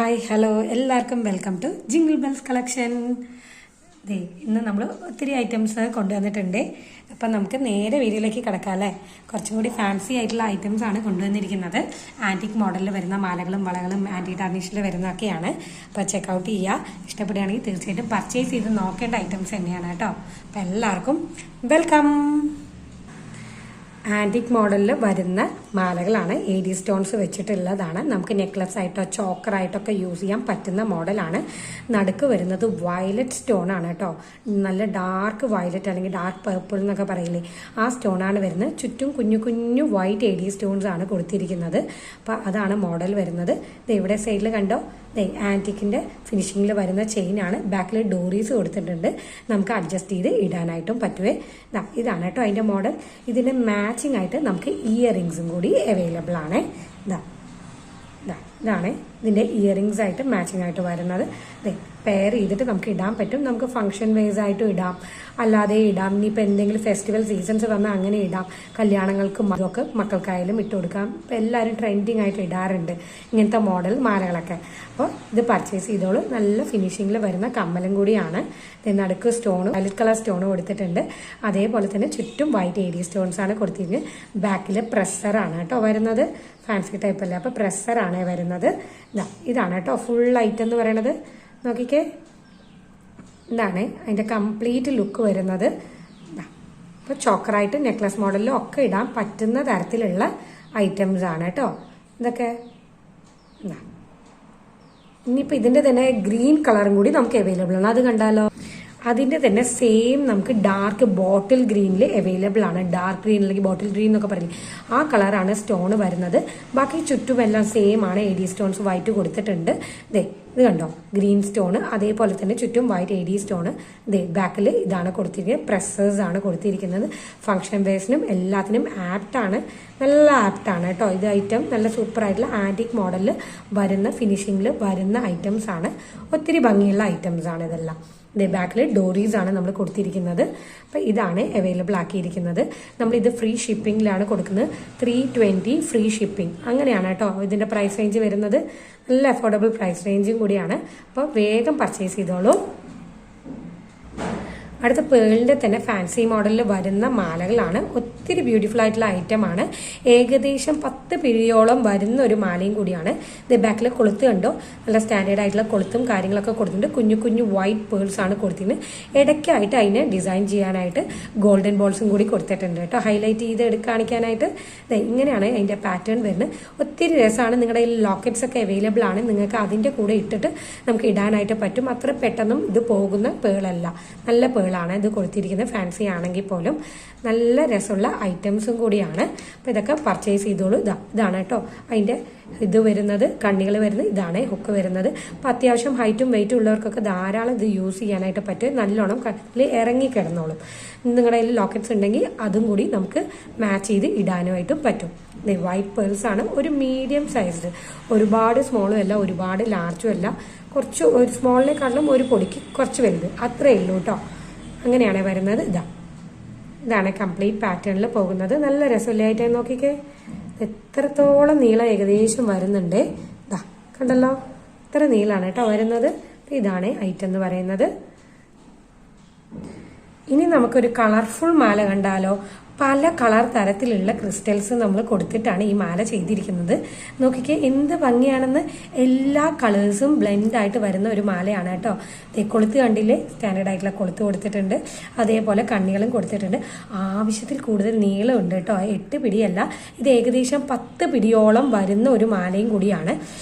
Hi hello എല്ലാവർക്കും welcome to jingle bells collection. ഇന്ന് നമ്മൾ ഒത്തിരി ഐറ്റംസ് കൊണ്ടുവന്നിട്ടുണ്ട്. അപ്പം നമുക്ക് നേരെ വീഡിയോയിലേക്ക് കിടക്കാം അല്ലേ. കുറച്ചും കൂടി ഫാൻസി ആയിട്ടുള്ള ഐറ്റംസ് ആണ് കൊണ്ടുവന്നിരിക്കുന്നത്. ആൻറ്റിക് മോഡലിൽ വരുന്ന മാലകളും വളകളും ആൻറ്റി ടാർണിഷിൽ വരുന്നതൊക്കെയാണ്. അപ്പോൾ ചെക്കൗട്ട് ചെയ്യുക. ഇഷ്ടപ്പെടുകയാണെങ്കിൽ തീർച്ചയായിട്ടും പർച്ചേസ് ചെയ്ത് നോക്കേണ്ട ഐറ്റംസ് തന്നെയാണ് കേട്ടോ. അപ്പം എല്ലാവർക്കും വെൽക്കം. ആൻറ്റിക് മോഡലിൽ വരുന്ന മാലകളാണ്. AD സ്റ്റോൺസ് വെച്ചിട്ടുള്ളതാണ്. നമുക്ക് നെക്ലസ് ആയിട്ടോ ചോക്കറായിട്ടൊക്കെ യൂസ് ചെയ്യാൻ പറ്റുന്ന മോഡലാണ്. നടുക്ക് വരുന്നത് വയലറ്റ് സ്റ്റോൺ ആണ് കേട്ടോ. നല്ല ഡാർക്ക് വയലറ്റ് അല്ലെങ്കിൽ ഡാർക്ക് പർപ്പിൾ എന്നൊക്കെ പറയില്ലേ, ആ സ്റ്റോണാണ് വരുന്നത്. ചുറ്റും കുഞ്ഞു കുഞ്ഞു വൈറ്റ് AD സ്റ്റോൺസ് ആണ് കൊടുത്തിരിക്കുന്നത്. അപ്പം അതാണ് മോഡൽ വരുന്നത്. ഇവിടെ സൈഡിൽ കണ്ടോ, ആൻറ്റിക്കിൻ്റെ ഫിനിഷിങ്ങിൽ വരുന്ന ചെയിനാണ്. ബാക്കിൽ ഡോറീസ് കൊടുത്തിട്ടുണ്ട്. നമുക്ക് അഡ്ജസ്റ്റ് ചെയ്ത് ഇടാനായിട്ടും പറ്റുവേ. ഇതാണ് കേട്ടോ അതിൻ്റെ മോഡൽ. ഇതിന് മാച്ചിങ് ആയിട്ട് നമുക്ക് ഇയറിങ്സും കൂടി അവൈലബിൾ ആണ്. ഇതാണ് ഇതിൻ്റെ ഇയറിങ്സ് ആയിട്ട് മാച്ചിങ് ആയിട്ട് വരുന്നത്. പെയർ ചെയ്തിട്ട് നമുക്ക് ഇടാൻ പറ്റും. നമുക്ക് ഫംഗ്ഷൻ വേസ് ആയിട്ടും ഇടാം, അല്ലാതെ ഇടാം. ഇനിയിപ്പോൾ എന്തെങ്കിലും ഫെസ്റ്റിവൽ സീസൺസ് വന്നാൽ അങ്ങനെ ഇടാം. കല്യാണങ്ങൾക്കും അതൊക്കെ മക്കൾക്കായാലും ഇട്ട് കൊടുക്കാം. ഇപ്പം എല്ലാവരും ട്രെൻഡിങ് ആയിട്ട് ഇടാറുണ്ട് ഇങ്ങനത്തെ മോഡൽ മാലകളൊക്കെ. അപ്പോൾ ഇത് പർച്ചേസ് ചെയ്തോളൂ. നല്ല ഫിനിഷിങ്ങിൽ വരുന്ന കമ്മലും കൂടിയാണ്. നടുക്ക് സ്റ്റോൺ വയലറ്റ് കളർ സ്റ്റോൺ കൊടുത്തിട്ടുണ്ട്. അതേപോലെ തന്നെ ചുറ്റും വൈറ്റ് AD സ്റ്റോൺസ് ആണ് കൊടുത്തിരിക്കുന്നത്. ബാക്കിൽ പ്രസ്സറാണ് കേട്ടോ വരുന്നത്. ഫാൻസി ടൈപ്പ് അല്ലേ, അപ്പോൾ പ്രസ്സറാണ് വരുന്നത്. ഇതാണ് കേട്ടോ ഫുൾ ഐറ്റം എന്ന് പറയുന്നത്. നോക്കിക്കേ, ഇതാണ് അതിൻ്റെ കംപ്ലീറ്റ് ലുക്ക് വരുന്നത്. ഇപ്പോൾ ചോക്കറായിട്ട് നെക്ലസ് മോഡലിലും ഒക്കെ ഇടാൻ പറ്റുന്ന തരത്തിലുള്ള ഐറ്റംസ് ആണ് കേട്ടോ ഇതൊക്കെ. ഇനിയിപ്പോൾ ഇതിൻ്റെ തന്നെ ഗ്രീൻ കളറും കൂടി നമുക്ക് അവൈലബിൾ ആണ്. അത് കണ്ടാലോ, അതിൻ്റെ തന്നെ സെയിം നമുക്ക് ഡാർക്ക് ബോട്ടിൽ ഗ്രീനിൽ അവൈലബിൾ ആണ്. ഡാർക്ക് ഗ്രീൻ അല്ലെങ്കിൽ ബോട്ടിൽ ഗ്രീൻ എന്നൊക്കെ പറയില്ലേ, ആ കളറാണ് സ്റ്റോൺ വരുന്നത്. ബാക്കി ചുറ്റുമെല്ലാം സെയിം ആണ്. AD സ്റ്റോൺസ് വൈറ്റ് കൊടുത്തിട്ടുണ്ട്. ഇത് കണ്ടോ, ഗ്രീൻ സ്റ്റോൺ, അതേപോലെ തന്നെ ചുറ്റും വൈറ്റ് AD സ്റ്റോൺ. ബാക്കിൽ ഇതാണ് കൊടുത്തിരിക്കുന്നത്. പ്രസ്സേഴ്സ് ആണ് കൊടുത്തിരിക്കുന്നത്. ഫംഗ്ഷൻ വേസിനും എല്ലാത്തിനും ആപ്റ്റാണ്, നല്ല ആപ്റ്റാണ് കേട്ടോ ഇത് ഐറ്റം. നല്ല സൂപ്പർ ആയിട്ടുള്ള ആൻറ്റിക് മോഡലിൽ വരുന്ന ഫിനിഷിങ്ങിൽ വരുന്ന ഐറ്റംസ് ആണ്. ഒത്തിരി ഭംഗിയുള്ള ഐറ്റംസ് ആണ് ഇതെല്ലാം. ബാക്കിൽ ഡോറീസ് ആണ് നമ്മൾ കൊടുത്തിരിക്കുന്നത്. അപ്പം ഇതാണ് അവൈലബിൾ ആക്കിയിരിക്കുന്നത്. നമ്മളിത് ഫ്രീ ഷിപ്പിങ്ങിലാണ് കൊടുക്കുന്നത്. 320 ഫ്രീ ഷിപ്പിംഗ് അങ്ങനെയാണ് കേട്ടോ ഇതിൻ്റെ പ്രൈസ് റേഞ്ച് വരുന്നത്. നല്ല അഫോർഡബിൾ പ്രൈസ് റേഞ്ചും കൂടിയാണ്. അപ്പോൾ വേഗം പർച്ചേസ് ചെയ്തോളൂ. അടുത്ത പേളിൻ്റെ തന്നെ ഫാൻസി മോഡലിൽ വരുന്ന മാലകളാണ്. ഒത്തിരി ബ്യൂട്ടിഫുൾ ആയിട്ടുള്ള ഐറ്റമാണ്. ഏകദേശം 10 പിടിയോളം വരുന്ന ഒരു മാലയും കൂടിയാണ്. ഇത് ബാക്കിലെ കൊളുത്ത് കണ്ടോ, നല്ല സ്റ്റാൻഡേർഡ് ആയിട്ടുള്ള കൊളുത്തും കാര്യങ്ങളൊക്കെ കൊടുത്തിട്ടുണ്ട്. കുഞ്ഞു കുഞ്ഞു വൈറ്റ് പേൾസ് ആണ് കൊടുത്തിട്ടുണ്ട്. ഇടയ്ക്കായിട്ട് അതിനെ ഡിസൈൻ ചെയ്യാനായിട്ട് ഗോൾഡൻ ബോൾസും കൂടി കൊടുത്തിട്ടുണ്ട് കേട്ടോ, ഹൈലൈറ്റ് ചെയ്ത് കാണിക്കാനായിട്ട്. ഇങ്ങനെയാണ് അതിൻ്റെ പാറ്റേൺ വരുന്നത്. ഒത്തിരി രസമാണ്. നിങ്ങളുടെ കയ്യിൽ ലോക്കറ്റ്സ് ഒക്കെ അവൈലബിൾ ആണ്. നിങ്ങൾക്ക് അതിൻ്റെ കൂടെ ഇട്ടിട്ട് നമുക്ക് ഇടാനായിട്ട് പറ്റും. അത്ര പെട്ടെന്നും ഇത് പോകുന്ന പേളല്ല, നല്ല പേളാണ് ഇത് കൊടുത്തിരിക്കുന്നത്. ഫാൻസി ആണെങ്കിൽ പോലും നല്ല രസമുള്ള ഐറ്റംസും കൂടിയാണ്. അപ്പോൾ ഇതൊക്കെ പർച്ചേസ് ചെയ്തോളൂ. ഇതാണ് കേട്ടോ അതിൻ്റെ ഇത് വരുന്നത്. കണ്ണികൾ വരുന്നത് ഇതാണ്. ഹുക്ക് വരുന്നത്. അപ്പോൾ അത്യാവശ്യം ഹൈറ്റും വെയിറ്റും ഉള്ളവർക്കൊക്കെ ധാരാളം ഇത് യൂസ് ചെയ്യാനായിട്ട് പറ്റും. നല്ലോണം കണ്ണിൽ ഇറങ്ങി കിടന്നോളും. നിങ്ങളുടെ കയ്യിൽ ലോക്കറ്റ്സ് ഉണ്ടെങ്കിൽ അതും കൂടി നമുക്ക് മാച്ച് ചെയ്ത് ഇടാനുമായിട്ടും പറ്റും. വൈറ്റ് പേൾസ് ആണ്. ഒരു മീഡിയം സൈസ്ഡ്, ഒരുപാട് സ്മോളും അല്ല ഒരുപാട് ലാർജും അല്ല. കുറച്ച് ഒരു സ്മോളിനെക്കാളും ഒരു പൊടിക്ക് കുറച്ച് വലുത്, അത്രയേ ഉള്ളൂ കേട്ടോ. അങ്ങനെയാണ് വരുന്നത്. ഇതാണ് കംപ്ലീറ്റ് പാറ്റേണിൽ പോകുന്നത്. നല്ല രസമില്ലായിട്ട് നോക്കിക്കേ, എത്രത്തോളം നീളം ഏകദേശം വരുന്നുണ്ട്. കണ്ടല്ലോ, ഇത്ര നീളമാണ് കേട്ടോ വരുന്നത്. ഇതാണ് ഐറ്റം എന്ന് പറയുന്നത്. ഇനി നമുക്കൊരു കളർഫുൾ മാല കണ്ടാലോ. പല കളർ തരത്തിലുള്ള ക്രിസ്റ്റൽസ് നമ്മൾ കൊടുത്തിട്ടാണ് ഈ മാല ചെയ്തിരിക്കുന്നത്. നോക്കിക്കേ എന്ത് ഭംഗിയാണെന്ന്. എല്ലാ കളേഴ്സും ബ്ലെൻഡ് ആയിട്ട് വരുന്ന ഒരു മാലയാണ് കേട്ടോ. കൊളുത്ത് കണ്ടില്ലേ, സ്റ്റാൻഡേർഡ് ആയിട്ടുള്ള കൊളുത്ത് കൊടുത്തിട്ടുണ്ട്. അതേപോലെ കണ്ണികളും കൊടുത്തിട്ടുണ്ട്. ആവശ്യത്തിൽ കൂടുതൽ നീളമുണ്ട് കേട്ടോ. 8 പിടിയല്ല, ഇത് ഏകദേശം 10 പിടിയോളം വരുന്ന ഒരു മാലയും കൂടിയാണ്.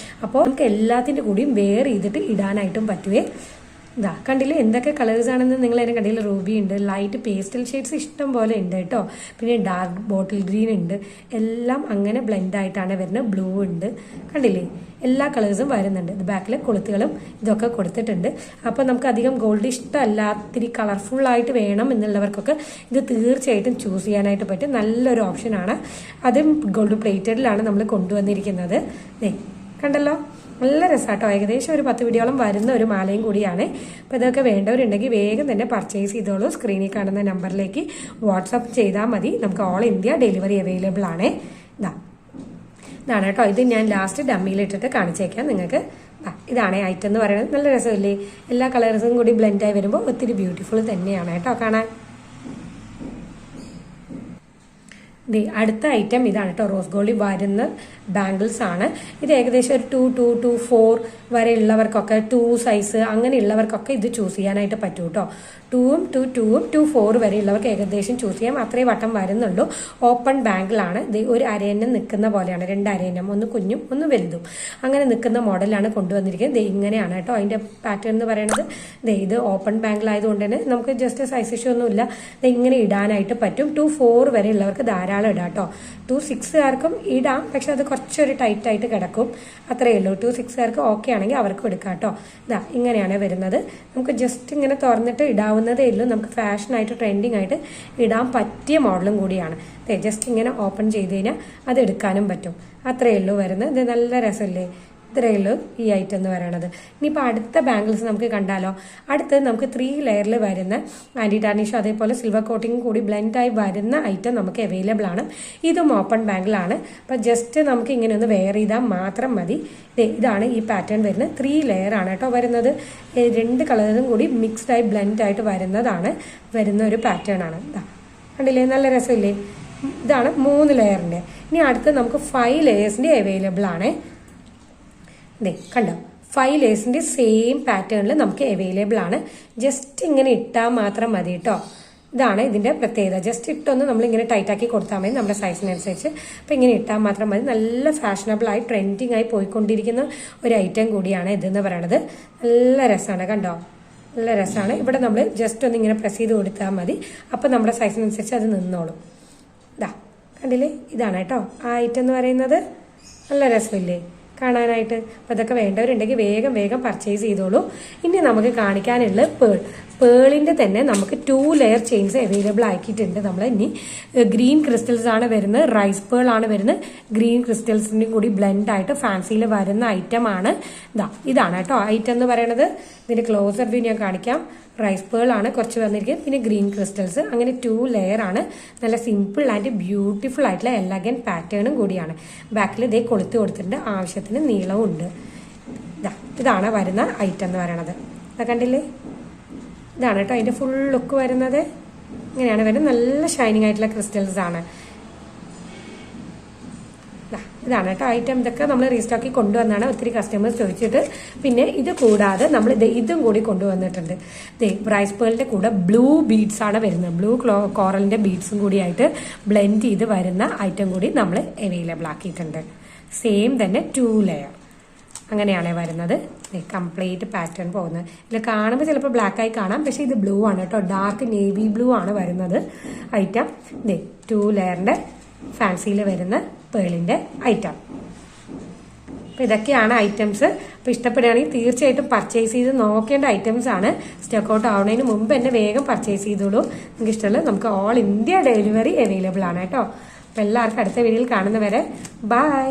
അപ്പോൾ നമുക്ക് എല്ലാത്തിൻ്റെ കൂടിയും വെയർ ചെയ്തിട്ട് ഇടാനായിട്ടും പറ്റുവേ. കണ്ടില്ലേ എന്തൊക്കെ കളേഴ്സ് ആണെന്ന് നിങ്ങൾ അതിനെ കണ്ടില്ല. റൂബി ഉണ്ട്, ലൈറ്റ് പേസ്റ്റൽ ഷെയ്ഡ്സ് ഇഷ്ടം പോലെ ഉണ്ട് കേട്ടോ. പിന്നെ ഡാർക്ക് ബോട്ടിൽ ഗ്രീൻ ഉണ്ട്. എല്ലാം അങ്ങനെ ബ്ലെൻഡ് ആയിട്ടാണ് വരുന്നത്. ബ്ലൂ ഉണ്ട്, കണ്ടില്ലേ എല്ലാ കളേഴ്സും വരുന്നുണ്ട്. ഇത് ബാക്കിലെ കൊളുത്തുകളും ഇതൊക്കെ കൊടുത്തിട്ടുണ്ട്. അപ്പോൾ നമുക്ക് അധികം ഗോൾഡ് ഇഷ്ടമല്ല, ഇത്തിരി കളർഫുള്ളായിട്ട് വേണം എന്നുള്ളവർക്കൊക്കെ ഇത് തീർച്ചയായിട്ടും ചൂസ് ചെയ്യാനായിട്ട് പറ്റും. നല്ലൊരു ഓപ്ഷനാണ്. അതും ഗോൾഡ് പ്ലേറ്റഡിലാണ് നമ്മൾ കൊണ്ടുവന്നിരിക്കുന്നത്. കണ്ടല്ലോ, നല്ല രസമാട്ടോ. ഏകദേശം ഒരു 10 പിടിയോളം വരുന്ന ഒരു മാലയും കൂടിയാണ്. അപ്പോൾ ഇതൊക്കെ വേണ്ടവരുണ്ടെങ്കിൽ വേഗം തന്നെ പർച്ചേസ് ചെയ്തോളൂ. സ്ക്രീനിൽ കാണുന്ന നമ്പറിലേക്ക് വാട്സപ്പ് ചെയ്താൽ മതി. നമുക്ക് ഓൾ ഇന്ത്യ ഡെലിവറി അവൈലബിൾ ആണ്. ഇതാണ് കേട്ടോ. ഇത് ഞാൻ ലാസ്റ്റ് ഡമ്മിയിലിട്ടിട്ട് കാണിച്ചേക്കാം നിങ്ങൾക്ക്. ഇതാണ് ഐറ്റം എന്ന് പറയുന്നത്. നല്ല രസമില്ലേ? എല്ലാ കളേഴ്സും കൂടി ബ്ലെൻഡായി വരുമ്പോൾ ഒത്തിരി ബ്യൂട്ടിഫുൾ തന്നെയാണ് കേട്ടോ കാണാൻ. അടുത്ത ഐറ്റം ഇതാണ് കേട്ടോ, റോസ് ഗോൾഡിൽ വരുന്ന ബാംഗിൾസ് ആണ്. ഇത് ഏകദേശം ഒരു 2 to 4 വരെ ഉള്ളവർക്കൊക്കെ 2 സൈസ് അങ്ങനെയുള്ളവർക്കൊക്കെ ഇത് ചൂസ് ചെയ്യാനായിട്ട് പറ്റും കേട്ടോ. 2 to 4 വരെ ഉള്ളവർക്ക് ഏകദേശം ചൂസ് ചെയ്യാം. അത്രയും വട്ടം വരുന്നുള്ളൂ. ഓപ്പൺ ബാങ്കിളാണ്. ഇത് ഒരു അരയന്നം നിൽക്കുന്ന പോലെയാണ്, 2 അരയന്നം, ഒന്ന് കുഞ്ഞും ഒന്ന് വലുതും അങ്ങനെ നിൽക്കുന്ന മോഡലാണ് കൊണ്ടുവന്നിരിക്കുന്നത്. ഇങ്ങനെയാണ് കേട്ടോ അതിന്റെ പാറ്റേൺ എന്ന് പറയുന്നത്. ഇത് ഓപ്പൺ ബാങ്കിൾ ആയതുകൊണ്ട് തന്നെ നമുക്ക് ജസ്റ്റ് സൈസ് ഇഷ്യൂ ഒന്നുമില്ല. ഇങ്ങനെ ഇടാനായിട്ട് പറ്റും. 2 to 4 വരെ ഉള്ളവർക്ക് ധാരാളം ഇടാം കേട്ടോ. 2 to 6 ഇടാം, പക്ഷെ അത് കുറച്ചൊരു ടൈറ്റ് ആയിട്ട് കിടക്കും, അത്രയേ ഉള്ളൂ. 2 to 6 ഓക്കെ ആണെങ്കിൽ അവർക്കും എടുക്കാം കേട്ടോ. ഇങ്ങനെയാണ് വരുന്നത്. നമുക്ക് ജസ്റ്റ് ഇങ്ങനെ തുറന്നിട്ട് ഇടാവുന്നതേ ഉള്ളൂ. നമുക്ക് ഫാഷനായിട്ട് ട്രെൻഡിങ് ആയിട്ട് ഇടാൻ പറ്റിയ മോഡലും കൂടിയാണ്. ജസ്റ്റ് ഇങ്ങനെ ഓപ്പൺ ചെയ്ത് കഴിഞ്ഞാൽ അത് എടുക്കാനും പറ്റും, അത്രയേ ഉള്ളൂ വരുന്നത്. ഇത് നല്ല രസമല്ലേ? ഇത്രയേ ഉള്ളൂ ഈ ഐറ്റം എന്ന് പറയുന്നത്. ഇനിയിപ്പോൾ അടുത്ത ബാംഗിൾസ് നമുക്ക് കണ്ടാലോ. അടുത്തത് നമുക്ക് 3 ലെയറിൽ വരുന്ന ആന്റി ടാർണിഷും അതേപോലെ സിൽവർ കോട്ടിങ്ങും കൂടി ബ്ലെൻഡായി വരുന്ന ഐറ്റം നമുക്ക് അവൈലബിൾ ആണ്. ഇതും ഓപ്പൺ ബാംഗിളാണ്. അപ്പം ജസ്റ്റ് നമുക്ക് ഇങ്ങനെ ഒന്ന് വെയർ ചെയ്താൽ മാത്രം മതി. ഇതാണ് ഈ പാറ്റേൺ വരുന്നത്. 3 ലെയർ ആണ് കേട്ടോ വരുന്നത്. 2 കളറും കൂടി മിക്സ്ഡായി ബ്ലെൻഡായിട്ട് വരുന്ന ഒരു പാറ്റേൺ ആണ്. കണ്ടില്ലേ? നല്ല രസമില്ലേ? ഇതാണ് 3 ലെയറിൻ്റെ. ഇനി അടുത്ത് നമുക്ക് 5 ലെയേഴ്സിൻ്റെ അവൈലബിൾ ആണ്. കണ്ടോ? 5 ലേഴ്സിന്റെ സെയിം പാറ്റേണിൽ നമുക്ക് അവൈലബിൾ ആണ്. ജസ്റ്റ് ഇങ്ങനെ ഇട്ടാൽ മാത്രം മതി കേട്ടോ. ഇതാണ് ഇതിന്റെ പ്രത്യേകത. ജസ്റ്റ് ഇട്ടൊന്ന് നമ്മൾ ഇങ്ങനെ ടൈറ്റാക്കി കൊടുത്താൽ മതി നമ്മുടെ സൈസിനനുസരിച്ച്. അപ്പം ഇങ്ങനെ ഇട്ടാൽ മാത്രം മതി. നല്ല ഫാഷനബിൾ ആയി ട്രെൻഡിങ് ആയി പോയിക്കൊണ്ടിരിക്കുന്ന ഒരു ഐറ്റം കൂടിയാണ് ഇതെന്ന് പറയുന്നത്. നല്ല രസമാണ്, കണ്ടോ? നല്ല രസമാണ്. ഇവിടെ നമ്മൾ ജസ്റ്റ് ഒന്ന് ഇങ്ങനെ പ്രസ് ചെയ്ത് കൊടുത്താൽ മതി. അപ്പം നമ്മുടെ സൈസിനനുസരിച്ച് അത് നിന്നോളും. കണ്ടില്ലേ? ഇതാണ് കേട്ടോ ആ ഐറ്റം എന്ന് പറയുന്നത്. നല്ല രസമില്ലേ കാണാനായിട്ട്? അപ്പോൾ ഇതൊക്കെ വേണ്ടവരുണ്ടെങ്കിൽ വേഗം പർച്ചേസ് ചെയ്തോളൂ. ഇനി നമുക്ക് കാണിക്കാനുള്ള പേളിന്റെ തന്നെ നമുക്ക് 2 ലെയർ ചെയിൻസ് അവൈലബിൾ ആക്കിയിട്ടുണ്ട്. നമ്മൾ ഇനി ഗ്രീൻ ക്രിസ്റ്റൽസ് ആണ് വരുന്നത്, റൈസ് പേൾ ആണ് വരുന്നത്. ഗ്രീൻ ക്രിസ്റ്റൽസിന്റെ കൂടി ബ്ലെൻഡ് ആയിട്ട് ഫാൻസിയിൽ വരുന്ന ഐറ്റം ആണ്. ഇതാണ് കേട്ടോ ഐറ്റം എന്ന് പറയുന്നത്. ഇതിന്റെ ക്ലോസർ വ്യൂ ഞാൻ കാണിക്കാം. റൈസ് പേൾ ആണ് കുറച്ച് വന്നിരിക്കുന്നത്, പിന്നെ ഗ്രീൻ ക്രിസ്റ്റൽസ്, അങ്ങനെ 2 ലെയർ ആണ്. നല്ല സിമ്പിൾ ആൻഡ് ബ്യൂട്ടിഫുൾ ആയിട്ടുള്ള എലഗൻ പാറ്റേണും കൂടിയാണ്. ബാക്കിൽ ഇതേ കൊളുത്ത് കൊടുത്തിട്ടുണ്ട്, ആവശ്യത്തിന് നീളവും ഉണ്ട്. ഇതാണ് വരുന്ന ഐറ്റം എന്ന് പറയണത്. കണ്ടില്ലേ? ഇതാണ് കേട്ടോ അതിന്റെ ഫുൾ ലുക്ക് വരുന്നത്. ഇങ്ങനെയാണ് വരുന്നത്. നല്ല ഷൈനിങ് ആയിട്ടുള്ള ക്രിസ്റ്റൽസ് ആണ്. ഇതാണ് കേട്ടോ ഐറ്റം. ഇതൊക്കെ നമ്മൾ റീസ്റ്റോക്കി കൊണ്ടുവന്നാണ് ഒത്തിരി കസ്റ്റമേഴ്സ് ചോദിച്ചിട്ട്. പിന്നെ ഇത് കൂടാതെ നമ്മൾ ഇതും കൂടി കൊണ്ടുവന്നിട്ടുണ്ട്. റൈസ് പേളിന്റെ കൂടെ ബ്ലൂ ബീഡ്സ് ആണ് വരുന്നത്. ബ്ലൂ കോറലിന്റെ ബീഡ്സും കൂടി ആയിട്ട് ബ്ലെൻഡ് ചെയ്ത് വരുന്ന ഐറ്റം കൂടി നമ്മൾ അവൈലബിൾ ആക്കിയിട്ടുണ്ട്. സെയിം തന്നെ 2 ലെയർ അങ്ങനെയാണ് വരുന്നത്. കംപ്ലീറ്റ് പാറ്റേൺ പോകുന്നത്. ഇതിൽ കാണുമ്പോൾ ചിലപ്പോൾ ബ്ലാക്ക് ആയി കാണാം, പക്ഷെ ഇത് ബ്ലൂ ആണ് കേട്ടോ. ഡാർക്ക് നേവി ബ്ലൂ ആണ് വരുന്നത് ഐറ്റം. 2 ലെയറിന്റെ ഫാൻസിയിൽ വരുന്ന പേളിന്റെ ഐറ്റം. അപ്പം ഇതൊക്കെയാണ് ഐറ്റംസ്. അപ്പം ഇഷ്ടപ്പെടുകയാണെങ്കിൽ തീർച്ചയായിട്ടും പർച്ചേസ് ചെയ്ത് നോക്കേണ്ട ഐറ്റംസ് ആണ്. സ്റ്റോക്ക് ഔട്ട് ആവുന്നതിന് മുമ്പ് തന്നെ വേഗം പർച്ചേസ് ചെയ്തോളൂ. നിങ്ങൾക്ക് ഇഷ്ടമുള്ളത് നമുക്ക് ഓൾ ഇന്ത്യ ഡെലിവറി അവൈലബിൾ ആണ് കേട്ടോ. അപ്പം എല്ലാവർക്കും അടുത്ത വീഡിയോയിൽ കാണുന്നവരെ ബൈ.